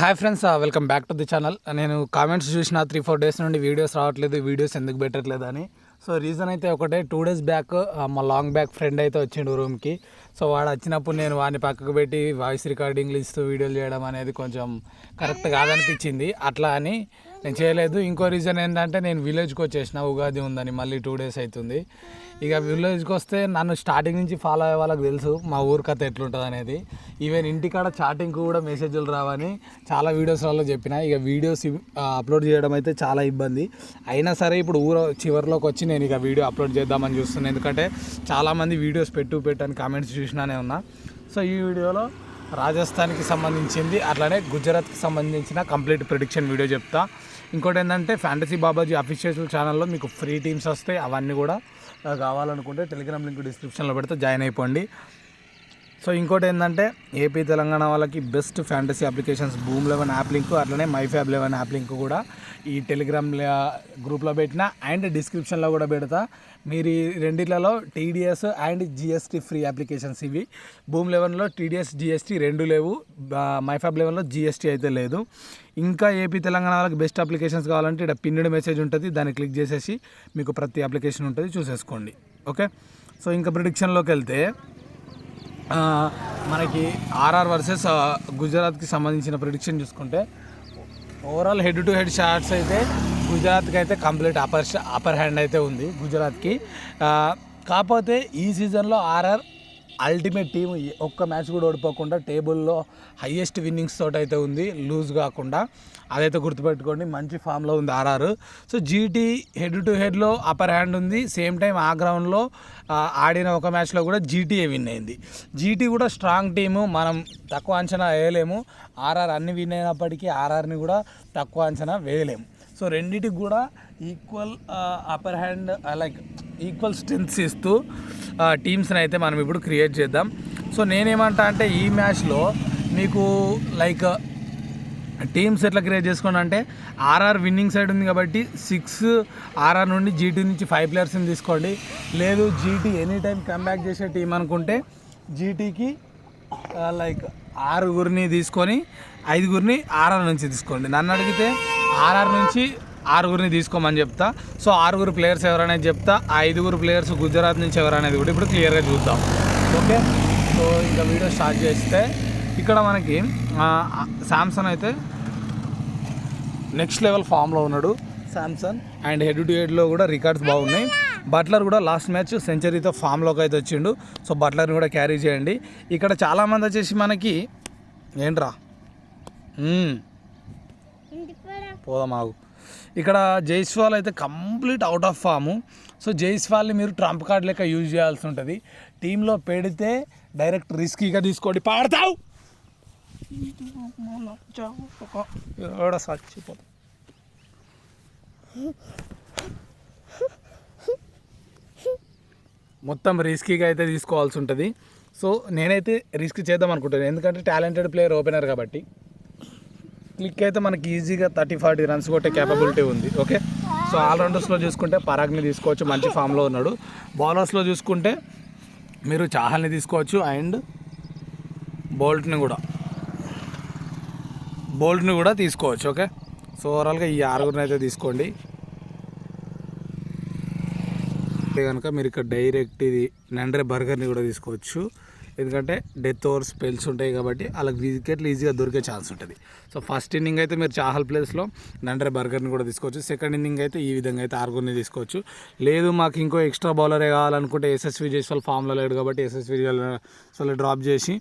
Hi friends, welcome back to the channel. నేను comments చూసిన 3-4 days నుండి వీడియోస్ రావట్లేదు, వీడియోస్ ఎందుకు పెట్టట్లేదు అని. సో రీజన్ అయితే ఒకటే, 2 డేస్ బ్యాక్ మా లాంగ్ బ్యాక్ ఫ్రెండ్ అయితే వచ్చిండు రూమ్కి. సో వాడు వచ్చినప్పుడు నేను వాడిని పక్కకు పెట్టి వాయిస్ రికార్డింగ్లు ఇస్తూ వీడియోలు చేయడం అనేది కొంచెం కరెక్ట్ కాదనిపించింది. అట్లా అని నేను చేయలేదు. ఇంకో రీజన్ ఏంటంటే, నేను విలేజ్కి వచ్చేసిన, ఉగాది ఉందని మళ్ళీ 2 డేస్ అవుతుంది. ఇక విలేజ్కి వస్తే నన్ను స్టార్టింగ్ నుంచి ఫాలో అయ్యే వాళ్ళకి తెలుసు మా ఊరి కథ ఎట్లుంటుంది అనేది. ఈవెన్ ఇంటికాడ చాటింగ్కి కూడా మెసేజ్లు రావని చాలా వీడియోస్లలో చెప్పిన. ఇక వీడియోస్ అప్లోడ్ చేయడం అయితే చాలా ఇబ్బంది. అయినా సరే ఇప్పుడు ఊరు చివరిలోకి వచ్చి నేను ఇక వీడియో అప్లోడ్ చేద్దామని చూస్తున్నాను. ఎందుకంటే చాలామంది వీడియోస్ పెట్టని కామెంట్స్ చూసినానే ఉన్నా. సో ఈ వీడియోలో రాజస్థాన్కి సంబంధించింది, అట్లానే గుజరాత్కి సంబంధించిన కంప్లీట్ ప్రిడిక్షన్ వీడియో చెప్తా. ఇంకోటి ఏంటంటే, ఫ్యాంటసీ బాబాజీ అఫీషియల్ ఛానల్లో మీకు ఫ్రీ టీమ్స్ వస్తాయి. అవన్నీ కూడా కావాలనుకుంటే టెలిగ్రామ్ లింక్ డిస్క్రిప్షన్లో పెడితే జాయిన్ అయిపోండి. సో ఇంకోటి ఏంటంటే, ఏపీ తెలంగాణ వాళ్ళకి best fantasy applications boom 11 app link, అట్లనే మైఫ్యాబ్ 11 యాప్ లింక్ కూడా ఈ టెలిగ్రామ్ గ్రూప్లో పెట్టిన అండ్ డిస్క్రిప్షన్లో కూడా పెడతా. మీరు ఈ రెండిట్లలో TDS and GST free applications ఇవి. బూమ్ 11లో టీడీఎస్ జిఎస్టీ రెండు లేవు, మైఫ్యాబ్ 11లో జిఎస్టీ అయితే లేదు. ఇంకా ఏపీ తెలంగాణ వాళ్ళకి బెస్ట్ అప్లికేషన్స్ కావాలంటే ఇక్కడ పిన్నుడ్ మెసేజ్ ఉంటుంది, దాన్ని క్లిక్ చేసేసి మీకు ప్రతి అప్లికేషన్ ఉంటుంది, చూసేసుకోండి. ఓకే, సో ఇంకా ప్రిడిక్షన్లోకి వెళ్తే, మనకి ఆర్ఆర్ వర్సెస్ గుజరాత్కి సంబంధించిన ప్రిడిక్షన్ చూసుకుంటే, overall head to head shots అయితే గుజరాత్కి అయితే కంప్లీట్ అప్పర్ హ్యాండ్ అయితే ఉంది గుజరాత్కి. కాకపోతే ఈ సీజన్లో ఆర్ఆర్ అల్టిమేట్ టీమ్, ఒక్క మ్యాచ్ కూడా ఓడిపోకుండా టేబుల్లో హయ్యెస్ట్ విన్నింగ్స్ తోటి అయితే ఉంది, లూజ్ కాకుండా. అదైతే గుర్తుపెట్టుకోండి, మంచి ఫామ్లో ఉంది RR. So GT head to హెడ్లో అప్పర్ హ్యాండ్ ఉంది. సేమ్ టైం ఆ గ్రౌండ్లో ఆడిన ఒక మ్యాచ్లో కూడా జీటీఏ విన్ అయింది. జీటీ కూడా స్ట్రాంగ్ టీము, మనం తక్కువ అంచనా వేయలేము. ఆర్ఆర్ అన్ని విన్ అయినప్పటికీ ఆర్ఆర్ని కూడా తక్కువ అంచనా వేయలేము. సో రెండింటికి కూడా equal upper hand, like equal strengths ఇస్తూ టీమ్స్ని అయితే మనం ఇప్పుడు క్రియేట్ చేద్దాం. సో నేనేమంటా అంటే, ఈ మ్యాచ్లో మీకు లైక్ టీమ్స్ ఎట్లా క్రియేట్ చేసుకోండి అంటే, ఆర్ఆర్ విన్నింగ్ సైడ్ ఉంది కాబట్టి 6 ఆర్ఆర్ నుండి జీటీ నుంచి 5 ప్లేయర్స్ని తీసుకోండి. లేదు జీటీ ఎనీ టైం కమ్బ్యాక్ చేసే టీం అనుకుంటే జీటీకి లైక్ 6 తీసుకొని 5 ఆర్ఆర్ నుంచి తీసుకోండి. నన్ను అడిగితే ఆర్ఆర్ నుంచి 6 తీసుకోమని చెప్తా. సో 6 ప్లేయర్స్ ఎవరనేది చెప్తా, 5 ప్లేయర్స్ గుజరాత్ నుంచి ఎవరనేది కూడా ఇప్పుడు క్లియర్గా చూద్దాం. ఓకే, సో ఇంకా వీడియో స్టార్ట్ చేస్తే, ఇక్కడ మనకి శాంసన్ అయితే నెక్స్ట్ లెవెల్ ఫామ్లో ఉన్నాడు శాంసన్, అండ్ హెడ్ టు హెడ్లో కూడా రికార్డ్స్ బాగున్నాయి. బట్లర్ కూడా లాస్ట్ మ్యాచ్ సెంచరీతో ఫామ్లోకి అయితే వచ్చిండు. సో బట్లర్ని కూడా క్యారీ చేయండి. ఇక్కడ చాలామంది వచ్చేసి మనకి ఏంట్రా పోదామాగు, ఇక్కడ జైస్వాల్ అయితే complete out of form. So జైస్వాల్ని మీరు ట్రంప్ కార్డ్ లెక్క యూజ్ చేయాల్సి ఉంటుంది. టీంలో పెడితే డైరెక్ట్ రిస్కీగా తీసుకోండి, పాడతావు చచ్చిపోతా. మొత్తం రిస్కీగా అయితే తీసుకోవాల్సి ఉంటుంది. సో నేనైతే రిస్క్ చేద్దాం అనుకుంటాను, ఎందుకంటే టాలెంటెడ్ ప్లేయర్, ఓపెనర్ కాబట్టి. క్లిక్ అయితే మనకి ఈజీగా 30-40 రన్స్ కొట్టే క్యాపబిలిటీ ఉంది. ఓకే, సో ఆల్రౌండర్స్లో చూసుకుంటే పరాగ్ని తీసుకోవచ్చు, మంచి ఫామ్లో ఉన్నాడు. బౌలర్స్లో చూసుకుంటే మీరు చాహల్ని తీసుకోవచ్చు అండ్ బోల్ట్ని కూడా తీసుకోవచ్చు. ఓకే, సో ఓవరాల్గా ఈ 6 అయితే తీసుకోండి. కనుక మీరు ఇక్కడ డైరెక్ట్ ఇది నండ్రే బర్గర్ని కూడా తీసుకోవచ్చు, ఎందుకంటే డెత్ ఓవర్ స్పెల్స్ ఉంటాయి కాబట్టి వాళ్ళకి వికెట్లు ఈజీగా దొరికే ఛాన్స్ ఉంటుంది. సో ఫస్ట్ ఇన్నింగ్ అయితే మీరు చాహల్ ప్లేస్లో నండ్రే బర్గర్ని కూడా తీసుకోవచ్చు. సెకండ్ ఇన్నింగ్ అయితే ఈ విధంగా అయితే 6 తీసుకోవచ్చు. లేదు మాకు ఇంకో ఎక్స్ట్రా బౌలరే కావాలనుకుంటే ఎస్ఎస్వి జైస్వాల్ ఫామ్లో లేడు కాబట్టి ఎస్ఎస్వి జైస్వాల్ డ్రాప్ చేసి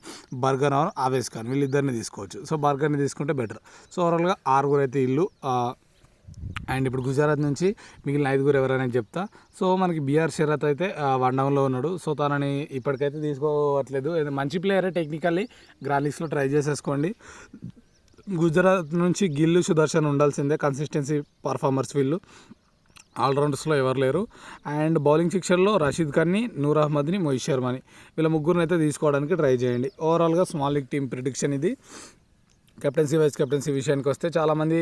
బర్గర్ ఆర్ ఆవేస్ ఖాన్ వీళ్ళిద్దరిని తీసుకోవచ్చు. సో బర్గర్ని తీసుకుంటే బెటర్. సో ఓవరాల్గా 6 అయితే ఇల్లు. అండ్ ఇప్పుడు గుజరాత్ నుంచి మిగిలిన 5 ఎవరైనా చెప్తా. సో మనకి బిఆర్ షరత్ అయితే 1 డౌన్లో ఉన్నాడు. సో తనని ఇప్పటికైతే తీసుకోవట్లేదు, మంచి ప్లేయరే, టెక్నికల్లీ గ్రాలిక్స్లో ట్రై చేసేసుకోండి. గుజరాత్ నుంచి గిల్లు, సుదర్శన్ ఉండాల్సిందే, కన్సిస్టెన్సీ పర్ఫార్మర్స్ వీళ్ళు. ఆల్రౌండర్స్లో ఎవరు లేరు. అండ్ బౌలింగ్ సెక్షన్లో రషీద్ ఖాన్ని, నూర్ అహ్మద్ని, మోహిత్ శర్మని, వీళ్ళ 3 అయితే తీసుకోవడానికి ట్రై చేయండి. ఓవరాల్గా స్మాల్ లీగ్ టీమ్ ప్రిడిక్షన్ ఇది. కెప్టెన్సీ వైస్ కెప్టెన్సీ విషయానికి వస్తే చాలామంది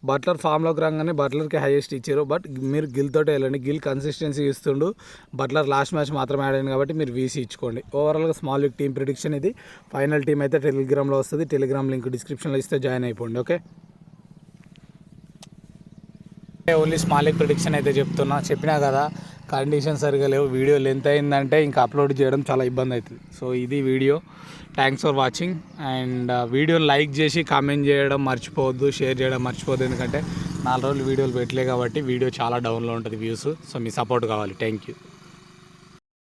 బట్లర్ ఫామ్లోకి రాగానే బట్లర్కి హైయెస్ట్ ఇచ్చారు. బట్ మీరు గిల్ తోటే వెళ్ళండి. గిల్ కన్సిస్టెన్సీ ఇస్తుండు. బట్లర్ లాస్ట్ మ్యాచ్ మాత్రమే ఆడాను కాబట్టి మీరు వీసీ ఇచ్చుకోండి. ఓవరాల్గా స్మాల్ లీగ్ టీమ్ ప్రిడిక్షన్ ఇది. ఫైనల్ టీం అయితే టెలిగ్రామ్లో వస్తుంది. టెలిగ్రామ్ లింక్ డిస్క్రిప్షన్లో ఇస్తే జాయిన్ అయిపోండి. Okay, only small league prediction అయితే చెప్పినా కదా, కండిషన్ సరిగా లేవు. వీడియో లెంత్ అయిందంటే ఇంకా అప్లోడ్ చేయడం చాలా ఇబ్బంది అవుతుంది. సో ఇది video. Thanks for watching. And video like చేసి కామెంట్ చేయడం మర్చిపోవద్దు, షేర్ చేయడం మర్చిపోవద్దు. ఎందుకంటే 4 రోజులు వీడియోలు పెట్టలే కాబట్టి వీడియో చాలా డౌన్లో ఉంటుంది వ్యూస్. సో మీ సపోర్ట్ కావాలి. Thank you.